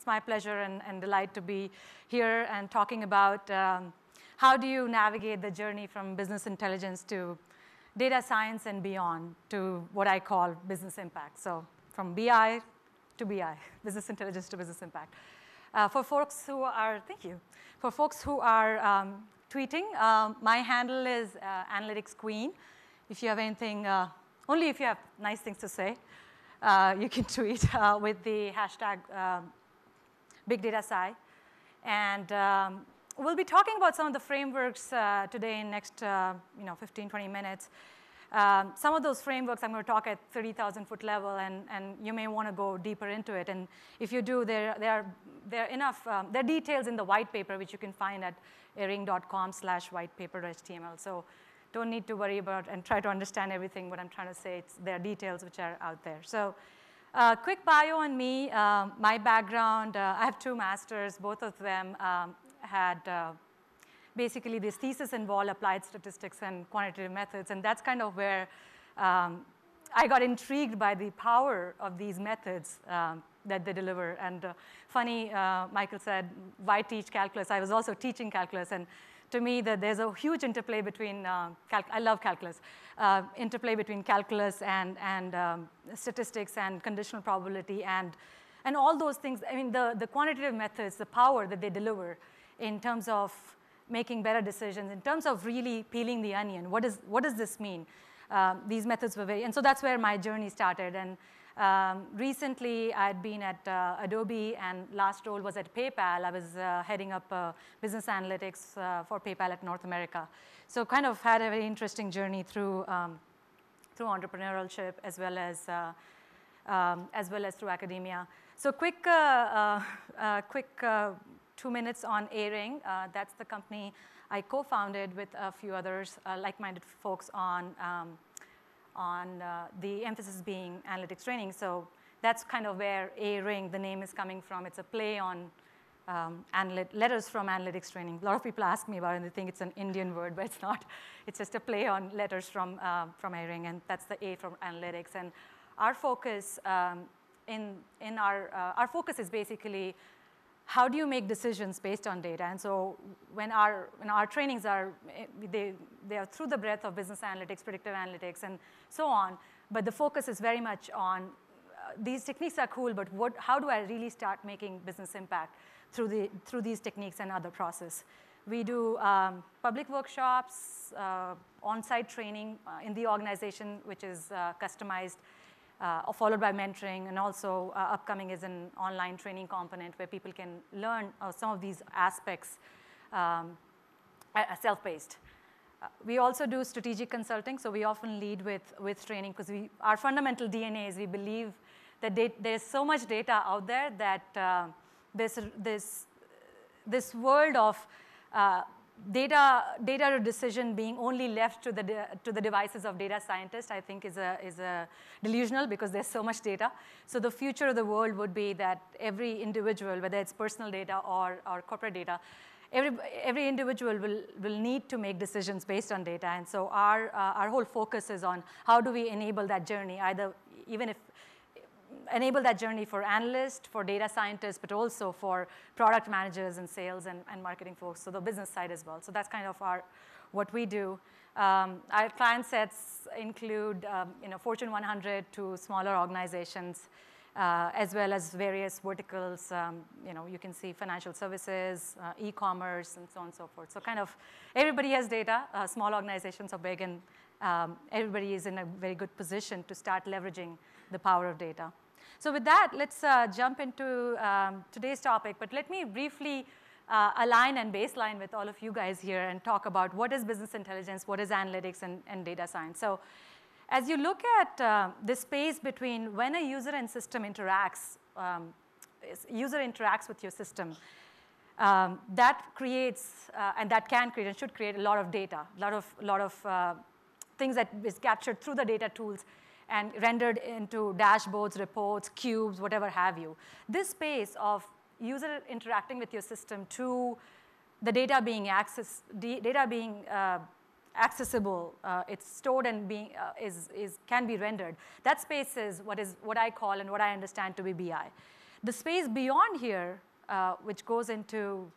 my pleasure and delight to be here and talking about how do you navigate the journey from business intelligence to data science and beyond to what I call business impact. So from BI to BI, business intelligence to business impact. For folks who are, thank you. For folks who are tweeting, my handle is Analytics Queen. If you have anything, only if you have nice things to say, you can tweet with the hashtag BigDataSci. And we'll be talking about some of the frameworks today in next 15, 20 minutes. Some of those frameworks I'm going to talk at 30,000-foot level, and you may want to go deeper into it. And if you do, there are details in the white paper, which you can find at aryng.com/whitepaper.html. So don't need to worry about and try to understand everything what I'm trying to say. There are details which are out there. So quick bio on me. My background, I have 2 masters. Both of them had basically this thesis involved applied statistics and quantitative methods. And that's kind of where I got intrigued by the power of these methods that they deliver. And funny, Michael said, why teach calculus? I was also teaching calculus. And to me, there's a huge interplay between, I love calculus, interplay between calculus and statistics and conditional probability and all those things. I mean, the quantitative methods, the power that they deliver in terms of making better decisions, in terms of really peeling the onion. What does this mean? These methods were and so that's where my journey started. And recently, I'd been at Adobe, and last role was at PayPal. I was heading up business analytics for PayPal at North America. So kind of had a very interesting journey through entrepreneurship as well as through academia. So quick 2 minutes on Aryng. That's the company I co-founded with a few others, like-minded folks on the emphasis being analytics training. So that's kind of where Aryng, the name, is coming from. It's a play on letters from analytics training. A lot of people ask me about it, and they think it's an Indian word, but it's not. It's just a play on letters from Aryng, and that's the A from analytics. And our focus our focus is basically how do you make decisions based on data? And so when our trainings are, they are through the breadth of business analytics, predictive analytics, and so on. But the focus is very much on these techniques are cool, but how do I really start making business impact through these techniques and other process? We do public workshops, on-site training in the organization, which is customized, followed by mentoring, and also upcoming is an online training component where people can learn some of these aspects self-paced. We also do strategic consulting, so we often lead with training because our fundamental DNA is we believe that there's so much data out there that this world of data to decision being only left to the devices of data scientists, I think is a delusional because there's so much data. So the future of the world would be that every individual, whether it's personal data or corporate data, every individual will need to make decisions based on data. And so our whole focus is on how do we enable that journey, enable that journey for analysts, for data scientists, but also for product managers and sales and marketing folks, so the business side as well. So that's kind of what we do. Our client sets include Fortune 100 to smaller organizations, as well as various verticals. You can see financial services, e-commerce, and so on and so forth. So kind of everybody has data. Small organizations are big, and everybody is in a very good position to start leveraging the power of data. So with that, let's jump into today's topic. But let me briefly align and baseline with all of you guys here and talk about what is business intelligence, what is analytics, and data science. So as you look at the space between when a user and system interacts, with your system, that creates, and that can create and should create a lot of data, a lot of things that is captured through the data tools and rendered into dashboards, reports, cubes, whatever have you. This space of user interacting with your system to the data being accessible, it's stored and can be rendered. That space is what I call and what I understand to be BI. The space beyond here, which goes into,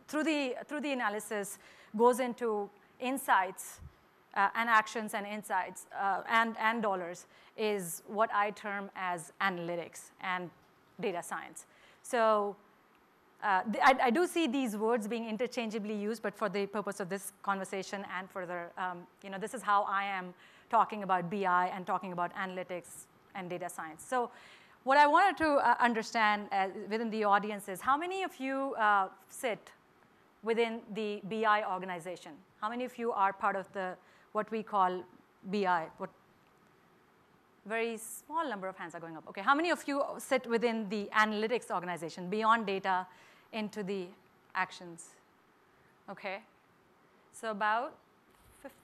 through the analysis, goes into insights and actions and insights and dollars, is what I term as analytics and data science. So I do see these words being interchangeably used, but for the purpose of this conversation and further, this is how I am talking about BI and talking about analytics and data science. So what I wanted to understand within the audience is how many of you sit within the BI organization? How many of you are part of what we call BI? Very small number of hands are going up. Okay, how many of you sit within the analytics organization, beyond data into the actions? Okay, so about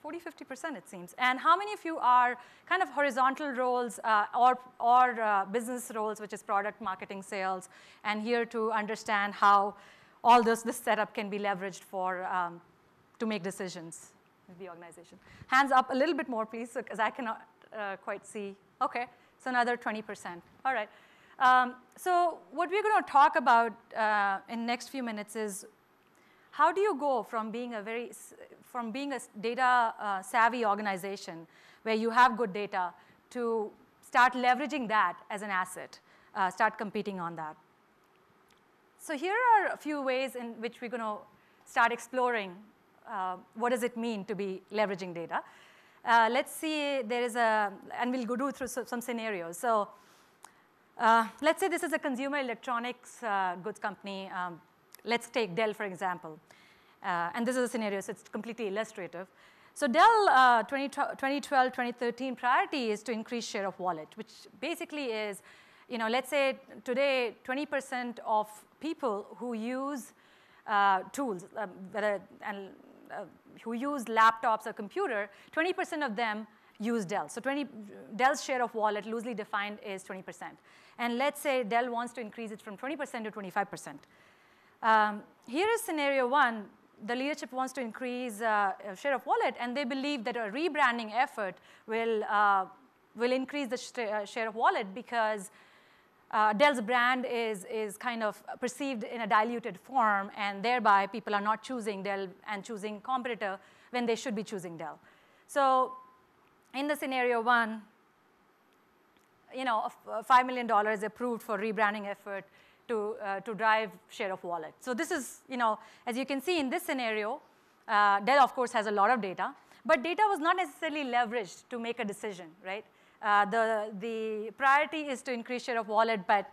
40, 50% it seems. And how many of you are kind of horizontal roles or business roles, which is product, marketing, sales, and here to understand how all this setup can be leveraged to make decisions in the organization? Hands up a little bit more, please, because I cannot quite see. Okay, so another 20%. All right. So what we're going to talk about in the next few minutes is how do you go from being a data savvy organization where you have good data to start leveraging that as an asset, start competing on that. So here are a few ways in which we're going to start exploring what does it mean to be leveraging data. Let's see, and we'll go through some scenarios. So let's say this is a consumer electronics goods company. Let's take Dell, for example. And this is a scenario, so it's completely illustrative. So Dell 2012-2013 priority is to increase share of wallet, which basically is, let's say today 20% of people who use tools, who use laptops or computer, 20% of them use Dell. So Dell's share of wallet, loosely defined, is 20%. And let's say Dell wants to increase it from 20% to 25%. Here is scenario one. The leadership wants to increase share of wallet, and they believe that a rebranding effort will increase the share of wallet because Dell's brand is kind of perceived in a diluted form, and thereby people are not choosing Dell and choosing competitor when they should be choosing Dell. So in the scenario one, $5 million is approved for rebranding effort to drive share of wallet. So this is, as you can see in this scenario, Dell, of course, has a lot of data, but data was not necessarily leveraged to make a decision, right? The priority is to increase share of wallet, but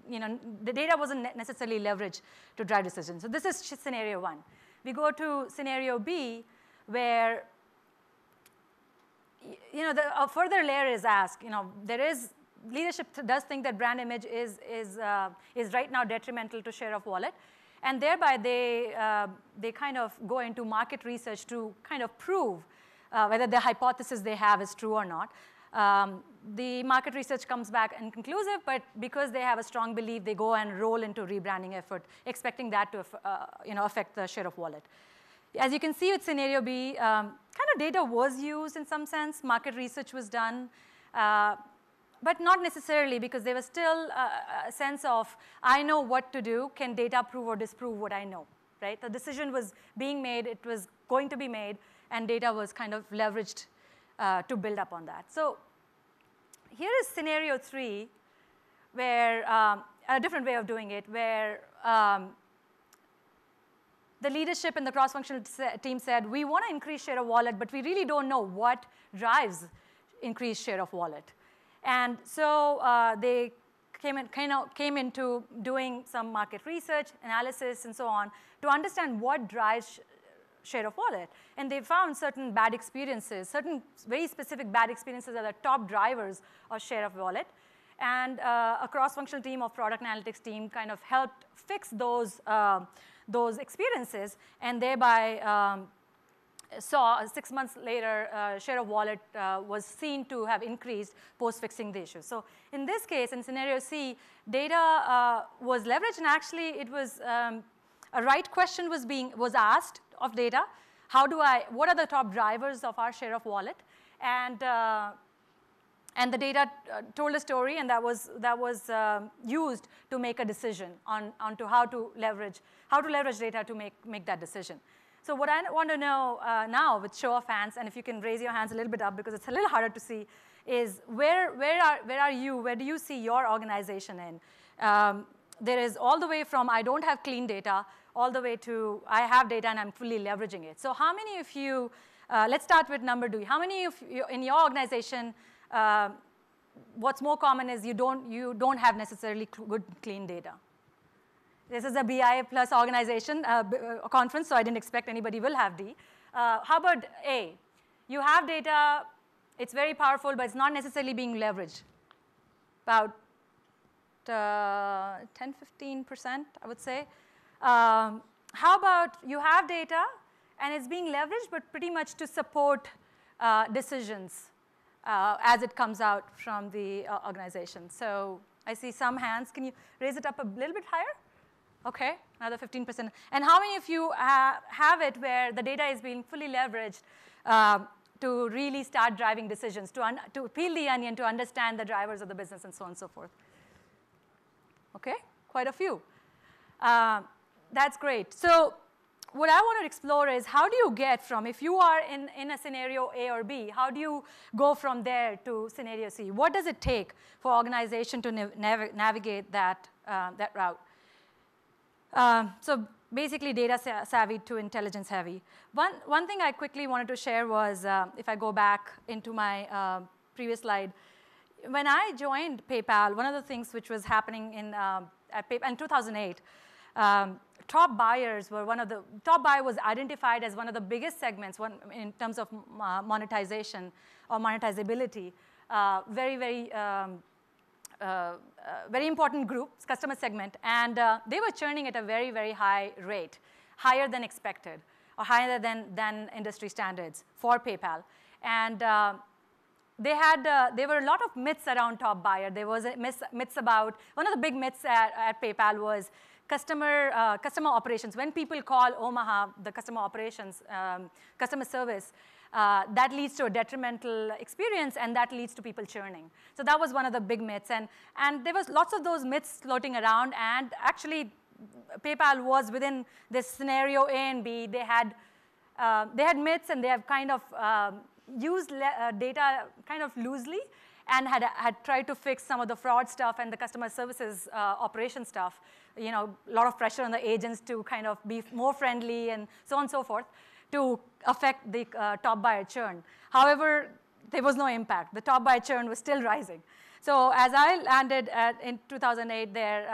the data wasn't necessarily leveraged to drive decisions. So this is scenario one. We go to scenario B, where a further layer is asked. Leadership does think that brand image is right now detrimental to share of wallet, and thereby they kind of go into market research to kind of prove whether the hypothesis they have is true or not. The market research comes back inconclusive, but because they have a strong belief, they go and roll into rebranding effort, expecting that to affect the share of wallet. As you can see with scenario B, kind of data was used in some sense. Market research was done, but not necessarily, because there was still a sense of, I know what to do. Can data prove or disprove what I know, right? The decision was being made. It was going to be made, and data was kind of leveraged to build up on that. So here is scenario three, where a different way of doing it, where the leadership and the cross-functional team said, we want to increase share of wallet, but we really don't know what drives increased share of wallet. And so they came into doing some market research, analysis, and so on, to understand what drives share of wallet. And they found certain bad experiences, certain very specific bad experiences are the top drivers of share of wallet. And a cross-functional team of product analytics team kind of helped fix those experiences, and thereby saw 6 months later, share of wallet was seen to have increased post-fixing the issue. So in this case, in scenario C, data was leveraged, and actually it was a right question was asked of data. What are the top drivers of our share of wallet? And And the data told a story, and that was used to make a decision onto how to leverage data to make that decision. So what I want to know now with show of hands, and if you can raise your hands a little bit up because it's a little harder to see, is where do you see your organization in? There is all the way from I don't have clean data all the way to I have data and I'm fully leveraging it. So how many of you, let's start with number two. How many of you in your organization, what's more common is you don't have necessarily good clean data? This is a BI plus organization conference, so I didn't expect anybody will have D. How about A? You have data, it's very powerful, but it's not necessarily being leveraged. About 10–15%, I would say. How about you have data, and it's being leveraged, but pretty much to support decisions as it comes out from the organization. So I see some hands. Can you raise it up a little bit higher? Okay, another 15%. And how many of you have it where the data is being fully leveraged to really start driving decisions, to peel the onion, to understand the drivers of the business, and so on and so forth? Okay, quite a few. That's great. So what I want to explore is how do you get from, if you are in a scenario A or B, how do you go from there to scenario C? What does it take for organization to navigate that route? So basically data savvy to intelligence heavy. One thing I quickly wanted to share was, if I go back into my previous slide, when I joined PayPal, one of the things which was happening at PayPal in 2008, top buyers were top buyer was identified as one of the biggest segments in terms of monetization or monetizability. Very, very very important group, customer segment, and they were churning at a very, very high rate, higher than expected, or higher than industry standards for PayPal. And there were a lot of myths around top buyer. There was myths about, one of the big myths at PayPal was customer operations. When people call Omaha, the customer operations, customer service, that leads to a detrimental experience, and that leads to people churning. So that was one of the big myths. And there was lots of those myths floating around, and actually PayPal was within this scenario A and B. They had myths, and they have kind of used data kind of loosely, and had tried to fix some of the fraud stuff and the customer services operation stuff. You know, a lot of pressure on the agents to kind of be more friendly and so on and so forth to affect the top buyer churn. However, there was no impact. The top buyer churn was still rising. So as I landed in 2008 there,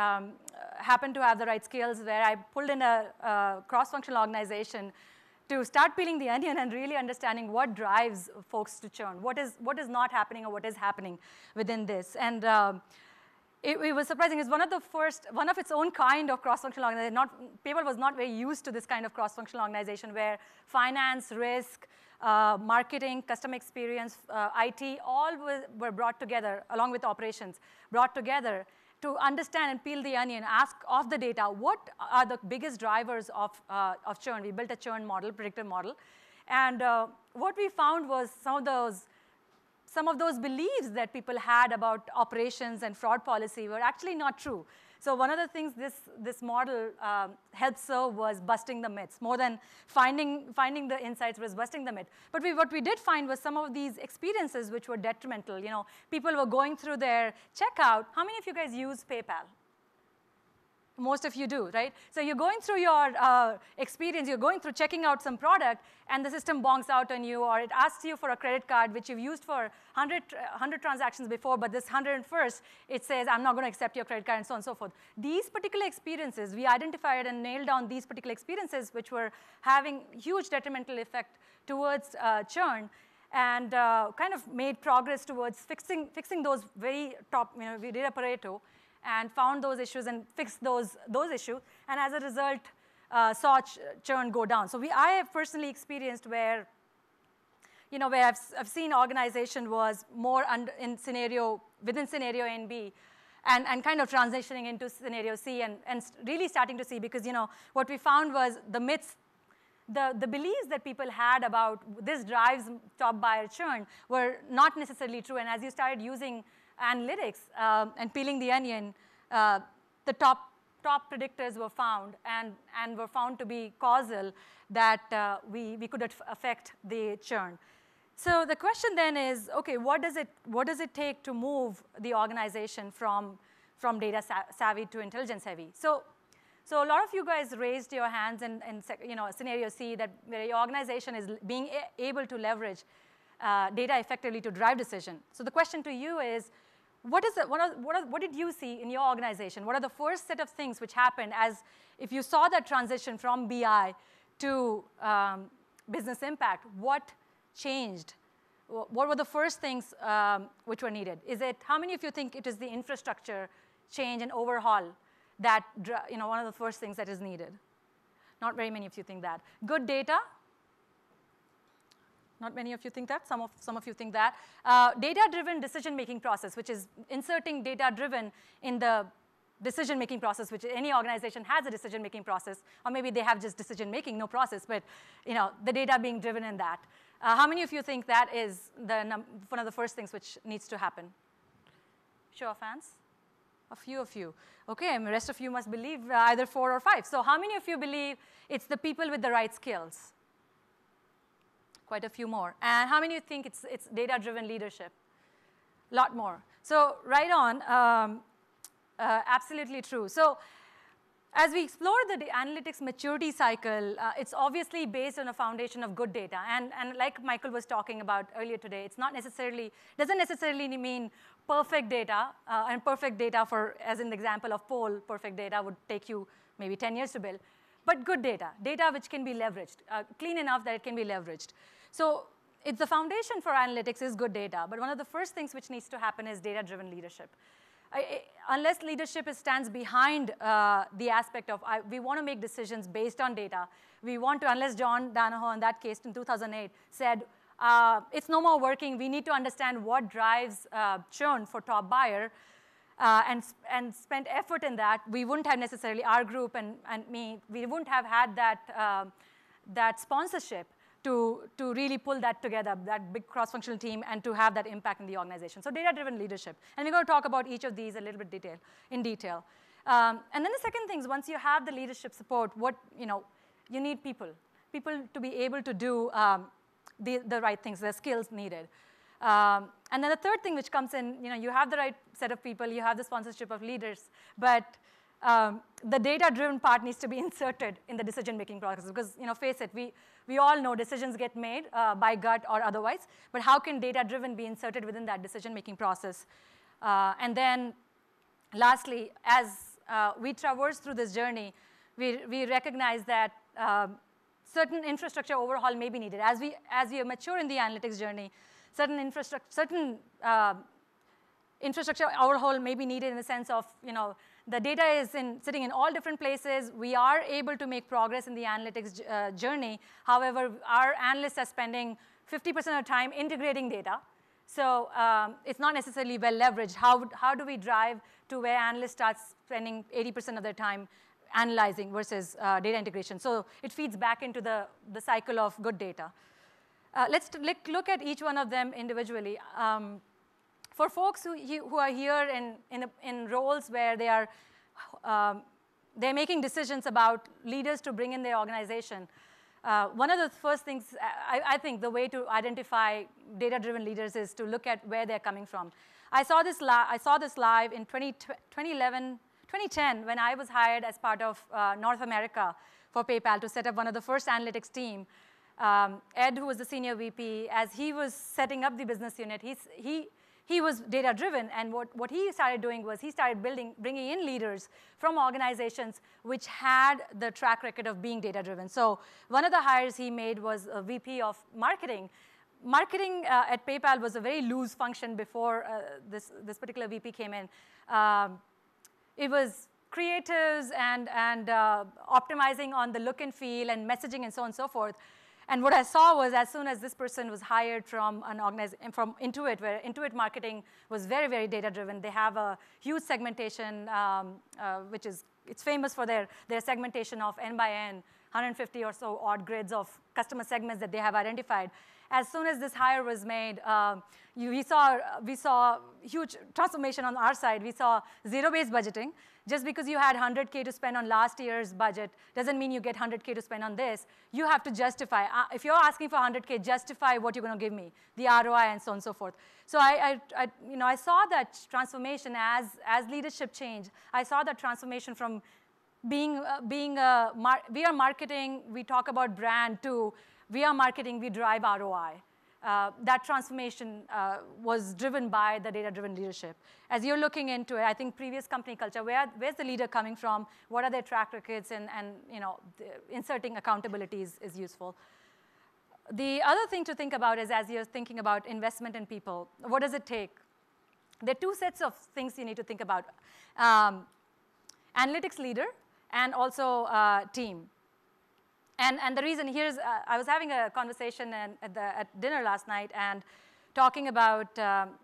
happened to have the right skills where I pulled in a cross-functional organization to start peeling the onion and really understanding what drives folks to churn, what is not happening or what is happening within this. And it was surprising. It's one of its own kind of cross-functional organization. PayPal was not very used to this kind of cross-functional organization where finance, risk, marketing, customer experience, IT, all were brought together, along with operations, brought together to understand and peel the onion, ask of the data, what are the biggest drivers of churn? We built a churn model, predictive model. And what we found was some of those beliefs that people had about operations and fraud policy were actually not true. So one of the things this model helped serve was busting the myths. More than finding the insights was busting the myth. But what we did find was some of these experiences which were detrimental. You know, people were going through their checkout. How many of you guys use PayPal? Most of you do, right? So you're going through your experience, you're going through checking out some product, and the system bonks out on you, or it asks you for a credit card, which you've used for 100 transactions before, but this 101st, it says, I'm not going to accept your credit card, and so on and so forth. These particular experiences, we identified and nailed down these particular experiences, which were having huge detrimental effect towards churn, and kind of made progress towards fixing those very top, we did a Pareto, and found those issues and fixed those issues, and as a result, saw churn go down. So I have personally experienced where, where I've seen organization was more within scenario A and B, and kind of transitioning into scenario C, and really starting to see, because what we found was the myths the beliefs that people had about this drives top buyer churn were not necessarily true. And as you started using analytics and peeling the onion, the top predictors were found and were found to be causal that we could affect the churn. So the question then is, okay, what does it take to move the organization from data savvy to intelligence heavy? So a lot of you guys raised your hands in scenario C, that where your organization is being able to leverage data effectively to drive decision. So the question to you is, what did you see in your organization? What are the first set of things which happened as if you saw that transition from BI to business impact? What changed? What were the first things which were needed? How many of you think it is the infrastructure change and overhaul that, one of the first things that is needed? Not very many of you think that. Good data? Not many of you think that. Some of you think that. Data-driven decision-making process, which is inserting data-driven in the decision-making process, which any organization has a decision-making process, or maybe they have just decision-making, no process, but the data being driven in that. How many of you think that is one of the first things which needs to happen? Show of hands. A few of you. Okay, and the rest of you must believe either 4 or 5. So how many of you believe it's the people with the right skills? Quite a few more. And how many of you think it's data-driven leadership? A lot more. So right on, absolutely true. So as we explore the analytics maturity cycle, it's obviously based on a foundation of good data. And like Michael was talking about earlier today, it's not necessarily, doesn't necessarily mean perfect data. And perfect data for, as in the example of poll, perfect data would take you maybe 10 years to build. But good data, data which can be leveraged, clean enough that it can be leveraged. So it's the foundation for analytics is good data. But one of the first things which needs to happen is data-driven leadership. Unless leadership stands behind the aspect of, we want to make decisions based on data. We want to, unless John Danaher in that case in 2008 said, it's no more working. We need to understand what drives churn for top buyer and spent effort in that. We wouldn't have necessarily, our group and me, we wouldn't have had that sponsorship to really pull that together, that big cross-functional team, and to have that impact in the organization. So data-driven leadership. And we're going to talk about each of these a little bit in detail. And then the second thing is, once you have the leadership support, you need people to be able to do the right things, the skills needed. And then the third thing which comes in, you have the right set of people, you have the sponsorship of leaders, but the data-driven part needs to be inserted in the decision-making process because, face it, we all know decisions get made by gut or otherwise, but how can data-driven be inserted within that decision-making process? And then lastly, as we traverse through this journey, we recognize that certain infrastructure overhaul may be needed. As we mature in the analytics journey, certain infrastructure overhaul may be needed in the sense of, the data is sitting in all different places. We are able to make progress in the analytics journey. However, our analysts are spending 50% of the time integrating data. So it's not necessarily well leveraged. How do we drive to where analysts start spending 80% of their time analyzing versus data integration? So it feeds back into the cycle of good data. Let's look at each one of them individually. For folks who are here in roles where they're making decisions about leaders to bring in their organization, one of the first things, I think the way to identify data-driven leaders is to look at where they're coming from. I saw this live in 2010 when I was hired as part of North America for PayPal to set up one of the first analytics team. Ed, who was the senior VP, as he was setting up the business unit, he was data-driven, and what he started doing was he started bringing in leaders from organizations which had the track record of being data-driven. So one of the hires he made was a VP of marketing. Marketing at PayPal was a very loose function before this particular VP came in. It was creatives and optimizing on the look and feel and messaging and so on and so forth. And what I saw was as soon as this person was hired from from Intuit, where Intuit marketing was very, very data-driven, they have a huge segmentation, which is it's famous for their segmentation of N by N, 150 or so odd grids of customer segments that they have identified. As soon as this hire was made, we saw huge transformation on our side. We saw zero-based budgeting. Just because you had 100K to spend on last year's budget doesn't mean you get 100K to spend on this. You have to justify. If you're asking for 100K, justify what you're going to give me, the ROI, and so on and so forth. So I saw that transformation as leadership changed. I saw that transformation from we are marketing, we talk about brand, to we are marketing, we drive ROI. That transformation was driven by the data-driven leadership. As you're looking into it, I think previous company culture, where's the leader coming from? What are their track records? And inserting accountability is useful. The other thing to think about is, as you're thinking about investment in people, what does it take? There are two sets of things you need to think about. Analytics leader and also team. And the reason here is, I was having a conversation at dinner last night and talking about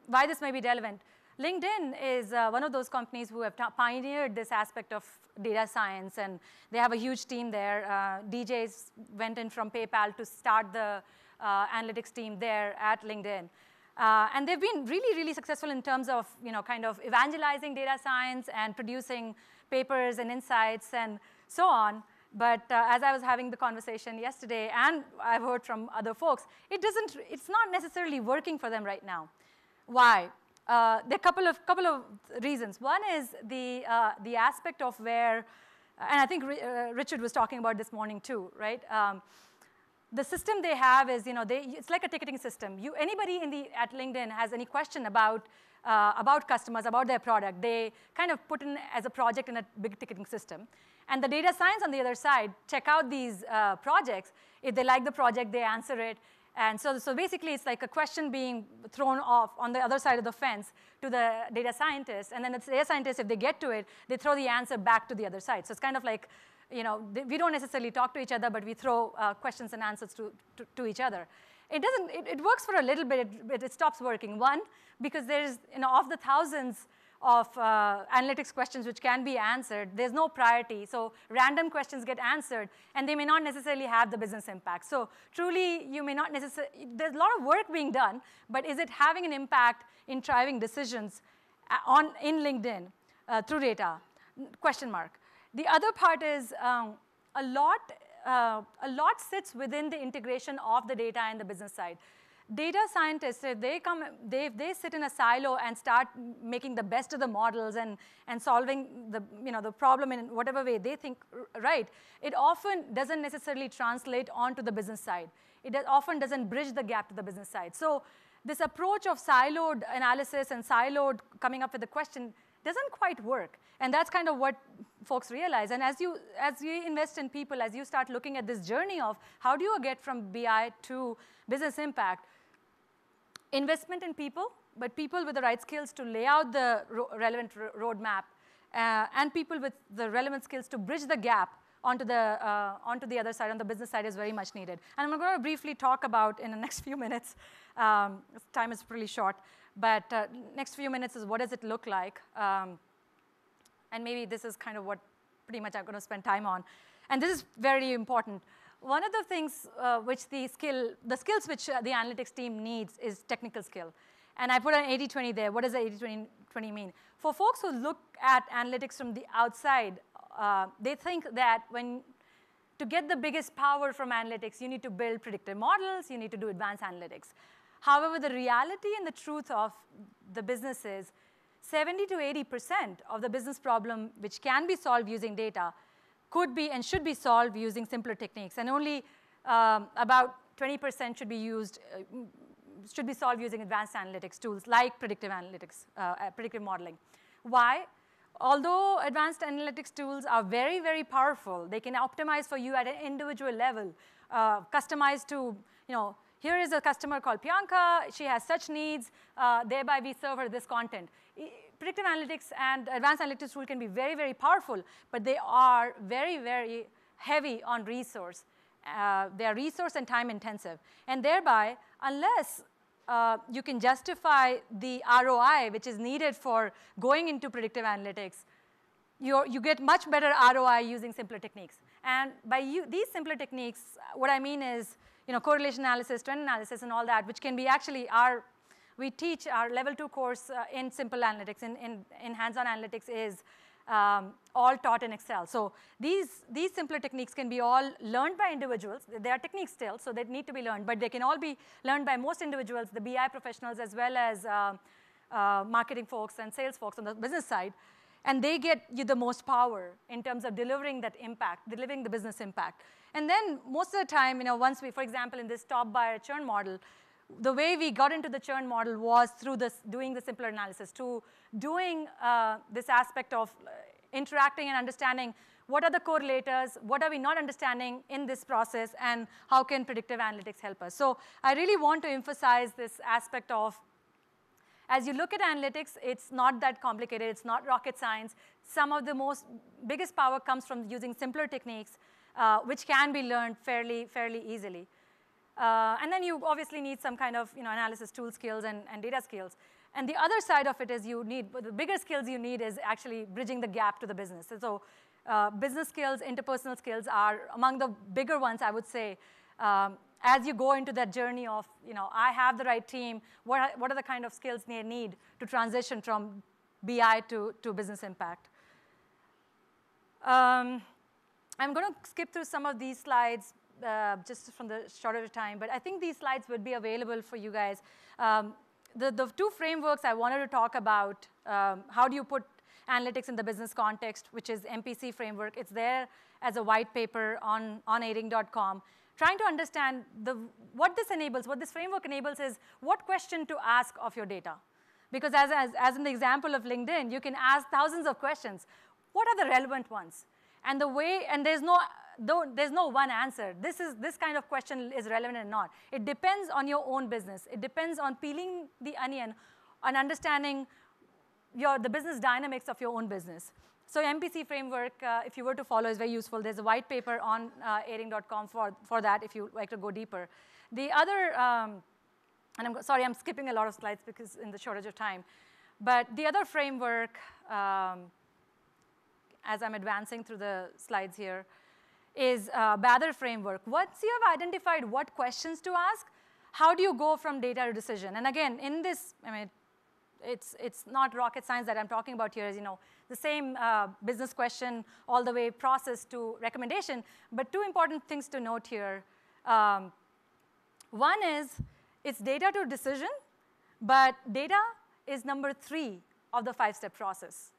why this may be relevant. LinkedIn is one of those companies who have pioneered this aspect of data science, and they have a huge team there. DJs went in from PayPal to start the analytics team there at LinkedIn. And they've been really, really successful in terms of kind of evangelizing data science and producing papers and insights and so on. But as I was having the conversation yesterday, and I've heard from other folks, it's not necessarily working for them right now. Why? There are a couple of reasons. One is the aspect of where, and I think Richard was talking about this morning too, right? The system they have is, it's like a ticketing system. Anybody at LinkedIn has any question about customers, about their product, they kind of put in as a project in a big ticketing system. And the data science on the other side check out these projects. If they like the project, they answer it. And so basically, it's like a question being thrown off on the other side of the fence to the data scientist. And then the data scientist, if they get to it, they throw the answer back to the other side. So it's kind of like, we don't necessarily talk to each other, but we throw questions and answers to each other. It works for a little bit, but it stops working. One, because there's, of the thousands of analytics questions which can be answered, there's no priority. So random questions get answered, and they may not necessarily have the business impact. So truly, you may not necessarily, there's a lot of work being done, but is it having an impact in driving decisions in LinkedIn through data? Question mark. The other part is a lot sits within the integration of the data and the business side. Data scientists, if they sit in a silo and start making the best of the models and solving the problem in whatever way they think right, it often doesn't necessarily translate onto the business side. It often doesn't bridge the gap to the business side. So this approach of siloed analysis and siloed coming up with a question doesn't quite work. And that's kind of what folks realize. And as you invest in people, as you start looking at this journey of how do you get from BI to business impact, investment in people, but people with the right skills to lay out the relevant roadmap, and people with the relevant skills to bridge the gap onto the other side, on the business side, is very much needed. And I'm going to briefly talk about, in the next few minutes, time is pretty short, but next few minutes is what does it look like? And maybe this is kind of what pretty much I'm going to spend time on. And this is very important. One of the things which the skills which the analytics team needs is technical skill. And I put an 80-20 there. What does the 80-20 mean? For folks who look at analytics from the outside, they think that to get the biggest power from analytics, you need to build predictive models, you need to do advanced analytics. However, the reality and the truth of the business is 70 to 80% of the business problem which can be solved using data could be and should be solved using simpler techniques. And only about 20% should be solved using advanced analytics tools like predictive analytics, predictive modeling. Why? Although advanced analytics tools are very, very powerful, they can optimize for you at an individual level, customized to, here is a customer called Piyanka, she has such needs, thereby we serve her this content. Predictive analytics and advanced analytics tool can be very, very powerful, but they are very, very heavy on resource. They are resource and time intensive. And thereby, unless you can justify the ROI which is needed for going into predictive analytics, you get much better ROI using simpler techniques. And by these simpler techniques, what I mean is, correlation analysis, trend analysis, and all that, which can be actually we teach our level 2 course in simple analytics, in hands-on analytics is all taught in Excel. So these simpler techniques can be all learned by individuals. They are techniques still, so they need to be learned, but they can all be learned by most individuals, the BI professionals, as well as marketing folks and sales folks on the business side. And they get you the most power in terms of delivering that impact, delivering the business impact. And then most of the time, once we, for example, in this top buyer churn model, the way we got into the churn model was through doing the simpler analysis, to doing this aspect of interacting and understanding what are the correlators, what are we not understanding in this process, and how can predictive analytics help us. So I really want to emphasize this aspect of, as you look at analytics, it's not that complicated. It's not rocket science. Some of the biggest power comes from using simpler techniques, which can be learned fairly easily. And then you obviously need some kind of analysis tool skills and data skills. And the other side of it is the bigger skills you need is actually bridging the gap to the business. And so business skills, interpersonal skills are among the bigger ones, I would say. As you go into that journey of, I have the right team, what are the kind of skills they need to transition from BI to business impact? I'm going to skip through some of these slides just from the shorter time, but I think these slides would be available for you guys. The two frameworks I wanted to talk about, how do you put analytics in the business context, which is MPC Framework. It's there as a white paper on aryng.com. Trying to understand what this enables, what this framework enables is what question to ask of your data. Because as in the example of LinkedIn, you can ask thousands of questions. What are the relevant ones? And there's no one answer. This kind of question is relevant or not. It depends on your own business. It depends on peeling the onion and understanding the business dynamics of your own business. So MPC Framework, if you were to follow, is very useful. There's a white paper on aryng.com for that if you like to go deeper. The other, and I'm skipping a lot of slides because in the shortage of time. But the other framework, as I'm advancing through the slides here, is Bather Framework. Once you have identified what questions to ask, how do you go from data to decision? And again, in this, it's not rocket science that I'm talking about here. Is the same business question all the way process to recommendation. But two important things to note here. One is it's data to decision, but data is number 3 of the 5-step process.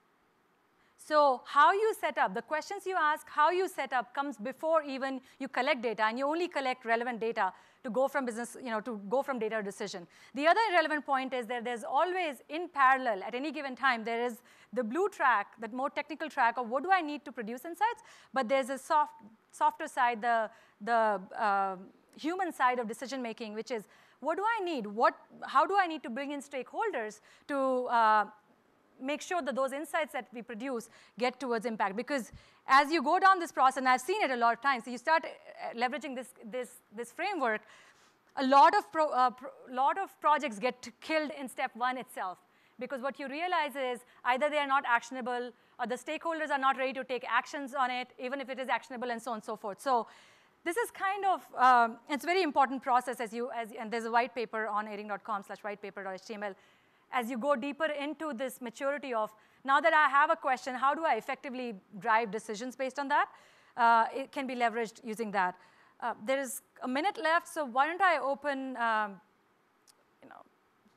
So how you set up, the questions you ask, how you set up comes before even you collect data, and you only collect relevant data to go from business, to go from data to decision. The other relevant point is that there's always, in parallel, at any given time, there is the blue track, that more technical track of what do I need to produce insights, but there's a softer side, the human side of decision making, which is what do I need? How do I need to bring in stakeholders to make sure that those insights that we produce get towards impact? Because as you go down this process, and I've seen it a lot of times, so you start leveraging this framework, a lot of projects get killed in step 1 itself. Because what you realize is either they are not actionable, or the stakeholders are not ready to take actions on it, even if it is actionable, and so on and so forth. So this is kind of, it's a very important process and there's a white paper on aryng.com/whitepaper.html. As you go deeper into this maturity of, now that I have a question, how do I effectively drive decisions based on that? It can be leveraged using that. There is a minute left, so why don't I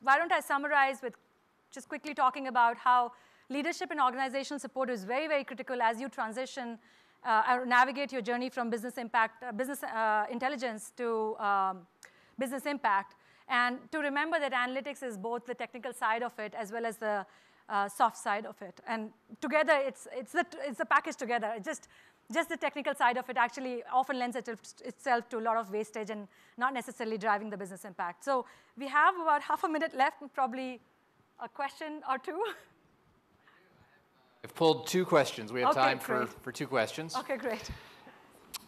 why don't I summarize with just quickly talking about how leadership and organizational support is very, very critical as you transition or navigate your journey from business intelligence to business impact. And to remember that analytics is both the technical side of it as well as the soft side of it. And together, it's the package together. Just the technical side of it actually often lends itself to a lot of wastage and not necessarily driving the business impact. So we have about half a minute left, probably a question or two. I've pulled 2 questions. We have time for 2 questions. OK, great.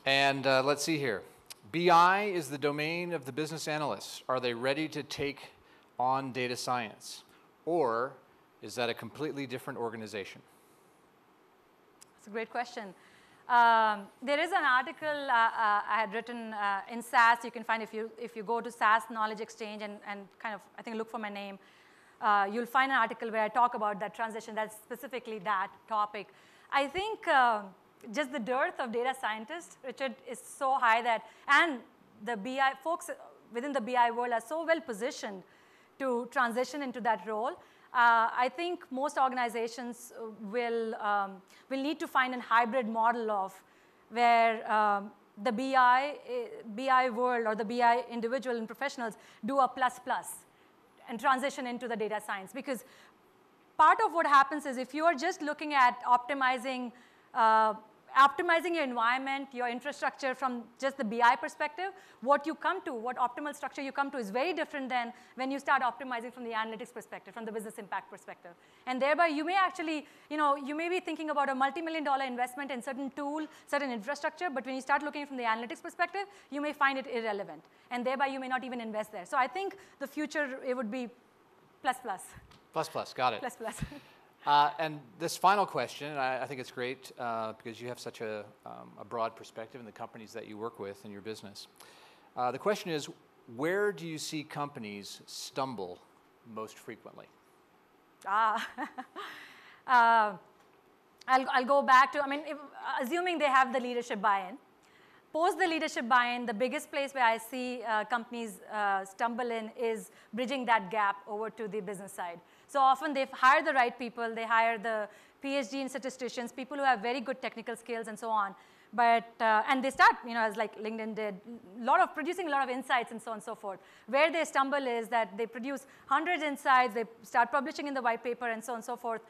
And let's see here. BI is the domain of the business analysts. Are they ready to take on data science? Or is that a completely different organization? It's a great question. There is an article I had written in SAS. You can find if you go to SAS Knowledge Exchange and kind of, I think, look for my name, you'll find an article where I talk about that transition. That's specifically that topic. I think just the dearth of data scientists, Richard, is so high that, and the BI folks within the BI world are so well positioned to transition into that role. I think most organizations will need to find a hybrid model of where the BI world or the BI individual and professionals do a plus and transition into the data science. Because part of what happens is if you are just looking at optimizing your environment, your infrastructure from just the BI perspective, what optimal structure you come to is very different than when you start optimizing from the analytics perspective, from the business impact perspective. And thereby, you may actually, you may be thinking about a multi-million-dollar investment in certain tool, certain infrastructure, but when you start looking from the analytics perspective, you may find it irrelevant. And thereby, you may not even invest there. So I think the future, it would be plus. Got it. Plus. And this final question, I think it's great because you have such a broad perspective in the companies that you work with in your business. The question is, where do you see companies stumble most frequently? I'll go back to, assuming they have the leadership buy-in. Post the leadership buy-in, the biggest place where I see companies stumble in is bridging that gap over to the business side. So often they hire the right people, they hire the PhD in statisticians, people who have very good technical skills and so on. But, and they start, as like LinkedIn did, producing a lot of insights and so on and so forth. Where they stumble is that they produce 100 insights, they start publishing in the white paper and so on and so forth,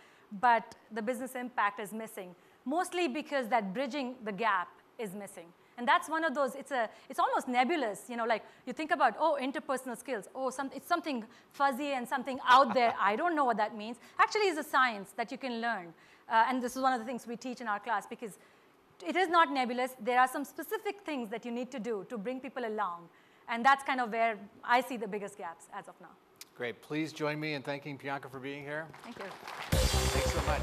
but the business impact is missing. Mostly because that bridging the gap is missing. And that's one of those, it's almost nebulous, like you think about, interpersonal skills, it's something fuzzy and something out there, I don't know what that means. Actually, it's a science that you can learn. And this is one of the things we teach in our class because it is not nebulous. There are some specific things that you need to do to bring people along. And that's kind of where I see the biggest gaps as of now. Great. Please join me in thanking Piyanka for being here. Thank you. Thanks so much.